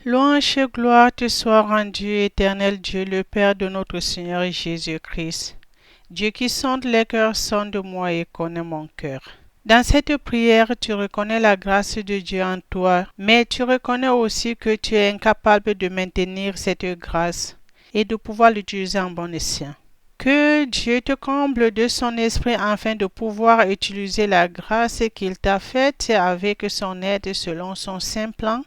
Louange et gloire te soient rendues, éternel Dieu, le Père de notre Seigneur Jésus-Christ. Dieu qui sonde les cœurs, sonde-moi et connais mon cœur. Dans cette prière, tu reconnais la grâce de Dieu en toi, mais tu reconnais aussi que tu es incapable de maintenir cette grâce et de pouvoir l'utiliser en bon escient. Que Dieu te comble de son esprit afin de pouvoir utiliser la grâce qu'il t'a faite avec son aide selon son saint plan,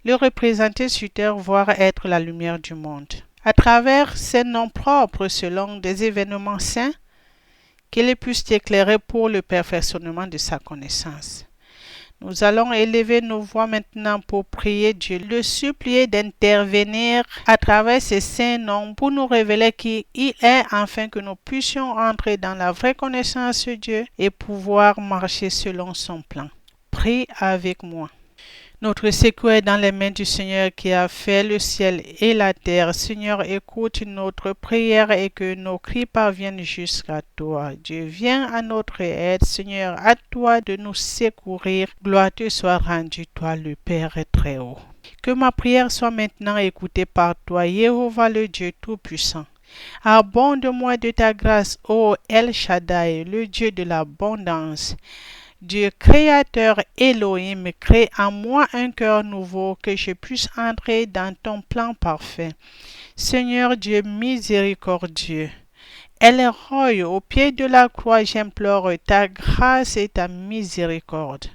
le représenter sur terre, voire être la lumière du monde. À travers ses noms propres selon des événements saints, qu'il puisse t'éclairer pour le perfectionnement de sa connaissance. Nous allons élever nos voix maintenant pour prier Dieu, le supplier d'intervenir à travers ces saints noms pour nous révéler qui il est afin que nous puissions entrer dans la vraie connaissance de Dieu et pouvoir marcher selon son plan. Prie avec moi. Notre secours est dans les mains du Seigneur qui a fait le ciel et la terre. Seigneur, écoute notre prière et que nos cris parviennent jusqu'à toi. Dieu, viens à notre aide. Seigneur, à toi de nous secourir. Gloire te soit rendue, toi le Père très haut. Que ma prière soit maintenant écoutée par toi, Jéhovah le Dieu Tout-Puissant. Abonde-moi de ta grâce, ô El Shaddai, le Dieu de l'abondance. Dieu créateur Elohim, crée en moi un cœur nouveau que je puisse entrer dans ton plan parfait. Seigneur Dieu miséricordieux, El Roi, au pied de la croix, j'implore ta grâce et ta miséricorde.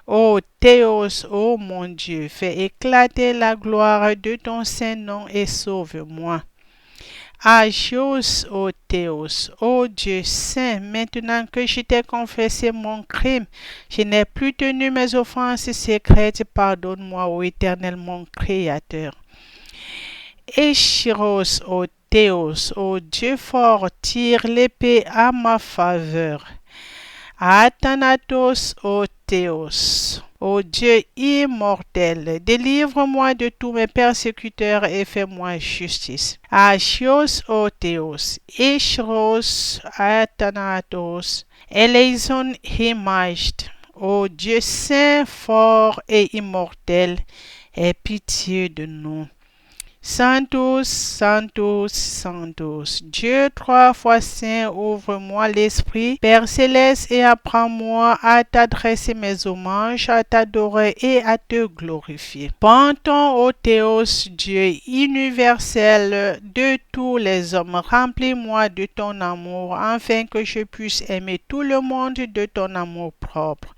Ô Théos, ô mon Dieu, fais éclater la gloire de ton saint nom et sauve-moi. Agios, ô Théos, ô Dieu saint, maintenant que je t'ai confessé mon crime, je n'ai plus tenu mes offenses secrètes, pardonne-moi, ô Éternel, mon Créateur. Échiros, ô Théos, ô Dieu fort, tire l'épée à ma faveur. Athanatos, ô Théos, ô Dieu immortel, délivre-moi de tous mes persécuteurs et fais-moi justice. Agios, ô Théos, Ishros, Athanatos, Eleison Himacht, ô Dieu saint, fort et immortel, aie pitié de nous. Sanctus, Sanctus, Sanctus, Dieu trois fois saint, ouvre-moi l'esprit, Père céleste, et apprends-moi à t'adresser mes hommages, à t'adorer et à te glorifier. Pantons ô Théos, Dieu universel de tous les hommes, remplis-moi de ton amour, afin que je puisse aimer tout le monde de ton amour propre.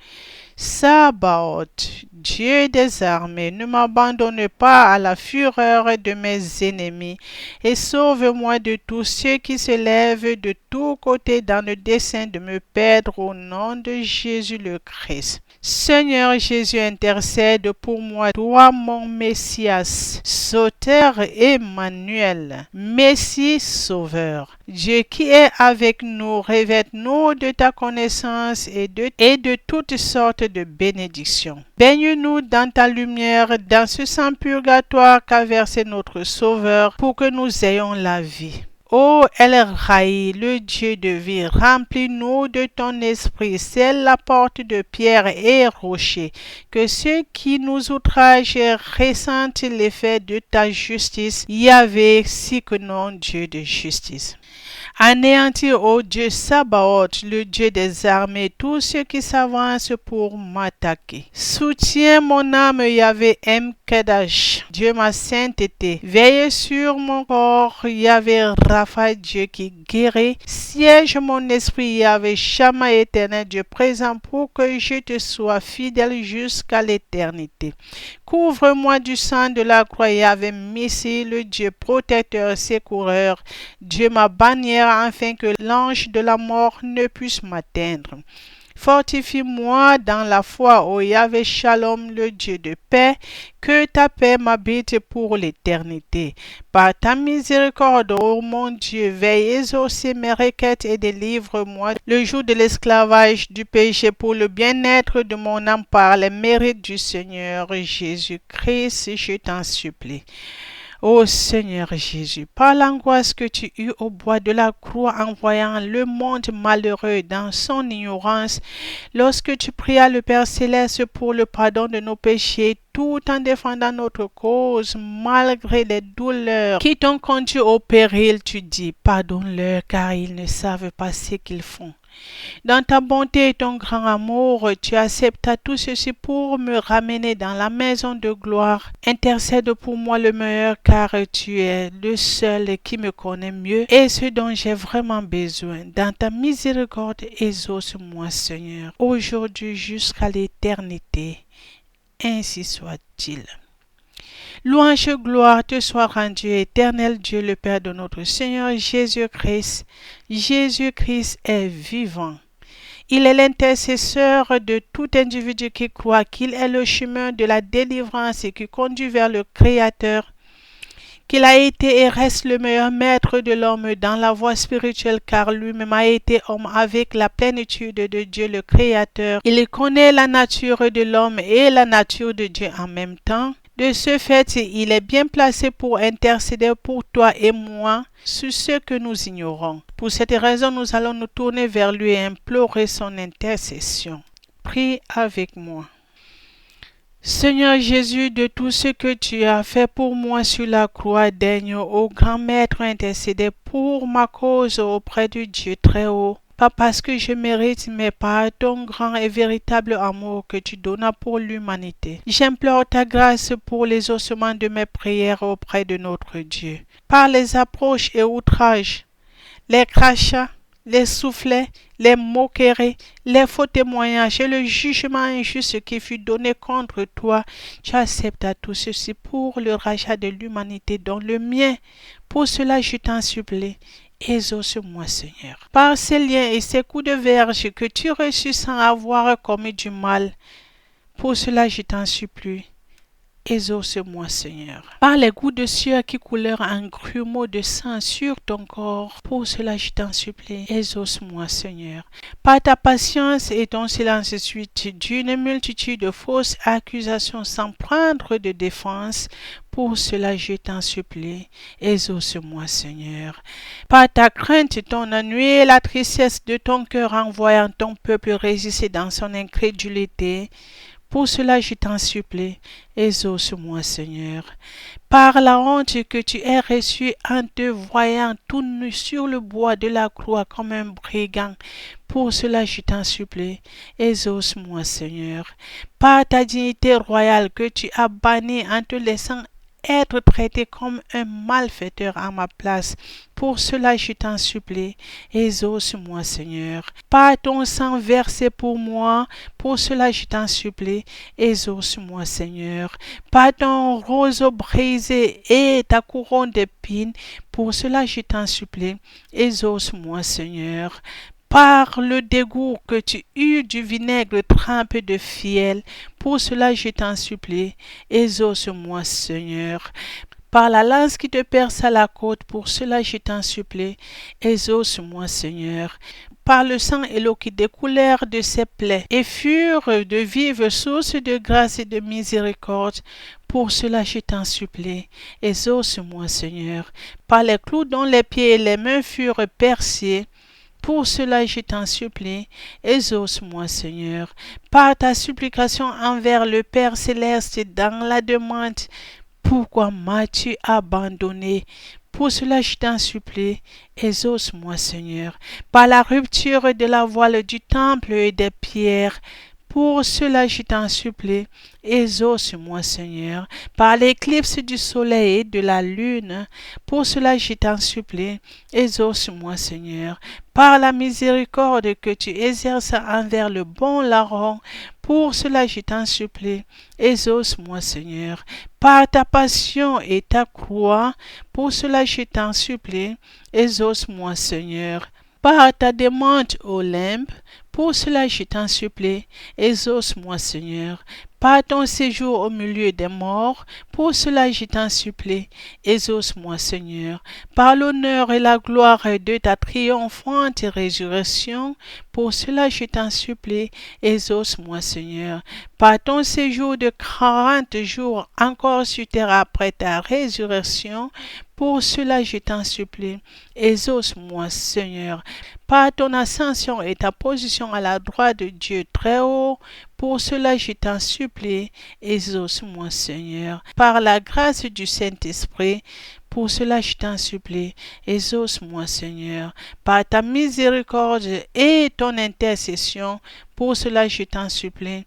Sabaoth, Dieu des armées, ne m'abandonne pas à la fureur de mes ennemis et sauve-moi de tous ceux qui se lèvent de tous côtés dans le dessein de me perdre au nom de Jésus le Christ. Seigneur Jésus, intercède pour moi, toi mon Messias, Sauteur Emmanuel, Messie Sauveur. Dieu qui est avec nous, revête-nous de ta connaissance et de toutes sortes de bénédictions. Baigne-nous dans ta lumière, dans ce sang purgatoire qu'a versé notre Sauveur, pour que nous ayons la vie. Ô El Raï, le Dieu de vie, remplis-nous de ton esprit, scelle la porte de pierre et rocher, que ceux qui nous outragent ressentent l'effet de ta justice, Yahvé, si que non Dieu de justice. Anéantis, ô Dieu Sabaoth, le Dieu des armées, tous ceux qui s'avancent pour m'attaquer. Soutiens mon âme, Yahvé M'Kedash, Dieu ma sainteté. Veille sur mon corps, Yahvé Rapha, Dieu qui guérit. Siège mon esprit, Yahvé Shama éternel, Dieu présent, pour que je te sois fidèle jusqu'à l'éternité. Couvre-moi du sang de la croix, Yahvé Messie, le Dieu protecteur, secoureur, Dieu ma bannière, afin que l'ange de la mort ne puisse m'atteindre. Fortifie-moi dans la foi, ô Yahvé Shalom, le Dieu de paix, que ta paix m'habite pour l'éternité. Par ta miséricorde, ô mon Dieu, veille exaucer mes requêtes et délivre-moi le jour de l'esclavage du péché pour le bien-être de mon âme par les mérites du Seigneur Jésus-Christ, je t'en supplie. Ô Seigneur Jésus, par l'angoisse que tu eus au bois de la croix en voyant le monde malheureux dans son ignorance, lorsque tu prias le Père céleste pour le pardon de nos péchés, tout en défendant notre cause malgré les douleurs qui t'ont conduit au péril. Tu dis, pardonne-leur car ils ne savent pas ce qu'ils font. Dans ta bonté et ton grand amour, tu acceptas tout ceci pour me ramener dans la maison de gloire. Intercède pour moi le meilleur, car tu es le seul qui me connaît mieux et ce dont j'ai vraiment besoin. Dans ta miséricorde, exauce-moi, Seigneur, aujourd'hui jusqu'à l'éternité. Ainsi soit-il. Louange et gloire te soit rendue, éternel Dieu, le Père de notre Seigneur Jésus-Christ. Jésus-Christ est vivant. Il est l'intercesseur de tout individu qui croit qu'il est le chemin de la délivrance et qui conduit vers le Créateur, qu'il a été et reste le meilleur maître de l'homme dans la voie spirituelle, car lui-même a été homme avec la plénitude de Dieu le Créateur. Il connaît la nature de l'homme et la nature de Dieu en même temps. De ce fait, il est bien placé pour intercéder pour toi et moi sur ce que nous ignorons. Pour cette raison, nous allons nous tourner vers lui et implorer son intercession. Prie avec moi. Seigneur Jésus, de tout ce que tu as fait pour moi sur la croix, daigne, ô grand Maître, intercéder pour ma cause auprès de Dieu très haut. Pas parce que je mérite, mais par ton grand et véritable amour que tu donnes pour l'humanité. J'implore ta grâce pour les ossements de mes prières auprès de notre Dieu. Par les approches et outrages, les crachats, les soufflets, les moqueries, les faux témoignages et le jugement injuste qui fut donné contre toi, tu acceptes à tout ceci pour le rachat de l'humanité dont le mien. Pour cela, je t'en supplie. Exauce-moi, Seigneur. Par ces liens et ces coups de verge que tu reçus sans avoir commis du mal, pour cela, je t'en supplie. Exauce-moi, Seigneur. Par les gouttes de sueur qui coulèrent en grumeaux de sang sur ton corps, pour cela je t'en supplie, exauce-moi, Seigneur. Par ta patience et ton silence suite d'une multitude de fausses accusations sans prendre de défense, pour cela je t'en supplie, exauce-moi, Seigneur. Par ta crainte, ton ennui et la tristesse de ton cœur en voyant ton peuple résister dans son incrédulité, pour cela, je t'en supplie, exauce-moi, Seigneur. Par la honte que tu as reçue en te voyant tout nu sur le bois de la croix comme un brigand, pour cela, je t'en supplie, exauce-moi, Seigneur. Par ta dignité royale que tu as bannie en te laissant être traité comme un malfaiteur à ma place. Pour cela, je t'en supplie, exauce-moi, Seigneur. Par ton sang versé pour moi, pour cela, je t'en supplie, exauce-moi, Seigneur. Par ton roseau brisé et ta couronne d'épines, pour cela, je t'en supplie, exauce-moi, Seigneur. Par le dégoût que tu eus du vinaigre trempé de fiel, pour cela je t'en supplie, exauce-moi, Seigneur. Par la lance qui te perce à la côte, pour cela je t'en supplie, exauce-moi, Seigneur. Par le sang et l'eau qui découlèrent de ses plaies et furent de vives sources de grâce et de miséricorde, pour cela je t'en supplie, exauce-moi, Seigneur. Par les clous dont les pieds et les mains furent percés, pour cela, je t'en supplie, exauce-moi, Seigneur. Par ta supplication envers le Père céleste dans la demande, pourquoi m'as-tu abandonné? Pour cela, je t'en supplie, exauce-moi, Seigneur. Par la rupture de la voile du temple et des pierres, pour cela, je t'en supplie, exauce-moi, Seigneur. Par l'éclipse du soleil et de la lune, pour cela, je t'en supplie, exauce-moi, Seigneur. Par la miséricorde que tu exerces envers le bon larron, pour cela, je t'en supplie, exauce-moi, Seigneur. Par ta passion et ta croix, pour cela, je t'en supplie, exauce-moi, Seigneur. Par ta demande, Olympe, pour cela je t'en supplie, exauce-moi, Seigneur. Par ton séjour au milieu des morts, pour cela je t'en supplie, exauce-moi, Seigneur. Par l'honneur et la gloire de ta triomphante résurrection, pour cela je t'en supplie, exauce-moi, Seigneur. Par ton séjour de 40 jours encore sur terre après ta résurrection, pour cela je t'en supplie, exauce-moi, Seigneur. Par ton ascension et ta position à la droite de Dieu très haut, Pour cela, je t'en supplie, exauce-moi, Seigneur, par la grâce du Saint-Esprit. Pour cela, je t'en supplie, exauce-moi, Seigneur, par ta miséricorde et ton intercession. Pour cela, je t'en supplie,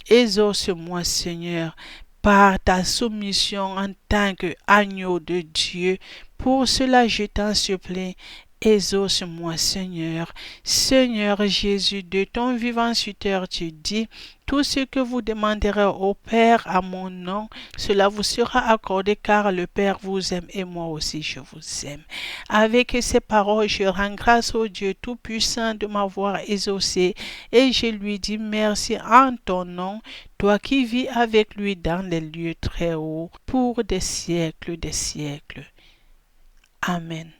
exauce-moi, Seigneur, par ta soumission en tant qu'agneau de Dieu. Pour cela, je t'en supplie, exauce-moi, Seigneur. Seigneur Jésus, de ton vivant tuteur, tu dis, tout ce que vous demanderez au Père à mon nom, cela vous sera accordé car le Père vous aime et moi aussi je vous aime. Avec ces paroles, je rends grâce au Dieu Tout-Puissant de m'avoir exaucé et je lui dis merci en ton nom, toi qui vis avec lui dans les lieux très hauts pour des siècles des siècles. Amen.